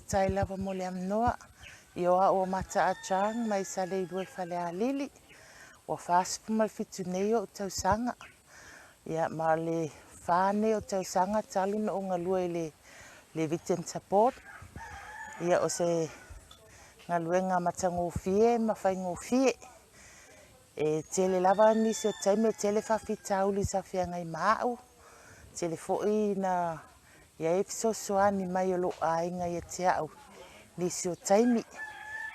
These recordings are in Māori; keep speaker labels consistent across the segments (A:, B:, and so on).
A: tai lava mo le amanoa. I o a ua mata a chang mai sa le ilue fale a lili. Ua fasipu ma le fitu nei o tausanga. Ia ma le whāne o tausanga talu na o ngalua i le victim support. Ia o se ngalue ngā matango fie ma whai ngō fie. E tele lava nisi o taime tele whawhita uli sa whiangai maau. Tele foi na ia e fisosoani mai o lo ainga ia te au. Nisi o taimi.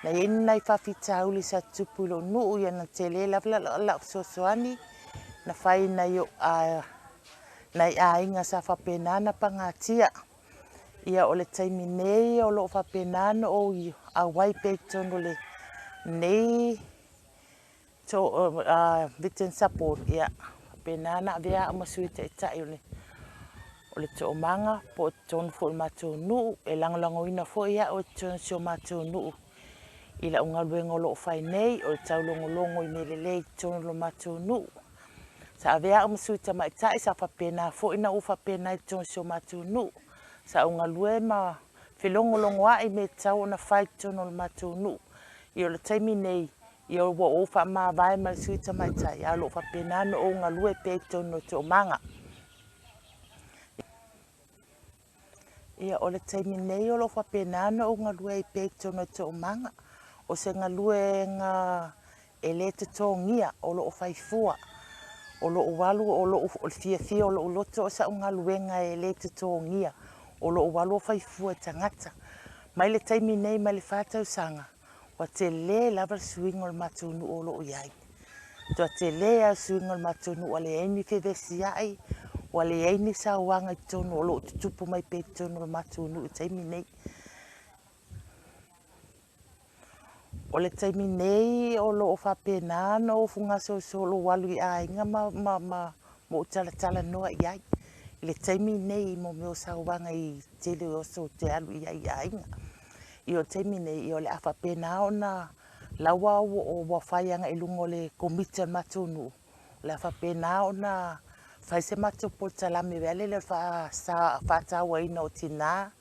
A: Na ieni nai whawhita uli sa tupu lo nuu ia na tele lava la fisosoani. Na whai na yo nai ainga sa whapenana pa ngatia. Ia o le taimi nei o lo whapenana o i a wai peitono le nei to victim support. Ia whapenana vea o masui te itai o le to manga po tono fo matou nuu e langolango ina fo ia o tono sio matou nuu. Ila unga luengo lo whai nei o tau longo i melelei tono lo matou nuu. Sa avea o masui te maitai sa whapena fo ina o whapena i tono sio matou nuu. Sa unga lue ma whilongolongo a i me tau na whai tono lo matou nuu. I o le taimi nei i o o wha maa vai ma sui te maitai a lo whapena no o unga lue pe tono to manga. Ia o le taimi nei o lo whapena no o unga lue i pe tono to manga. O se ngā lue ngā e le te tōngia o lo o whaifua. O lo o walu o lo o fia o lo o loto o sa unga luenga e le te tōngia. O lo o walu o whaifua tangata. Mai le taimi nei mai le whātau sanga. Wa te le lava suinga o le matunu o lo o iai. Tua te le a suinga o le matunu o le eini whewesi ai. Wa le eini sa wanga i tonu o lo o tutupu mai pe tonu o le matunu o taimi nei. O le taimi nei o lo o whapena no o funga so lo walu i ainga mo tala noa iai. Le taimi nei mo meo sauwanga i tele o so te alu i ainga. I o taimi nei i o le awhapena o na lawa o wawhaianga i lungo le komita matunu. Le awhapena o na whaise matupol talame vele le whaatawa ina o tina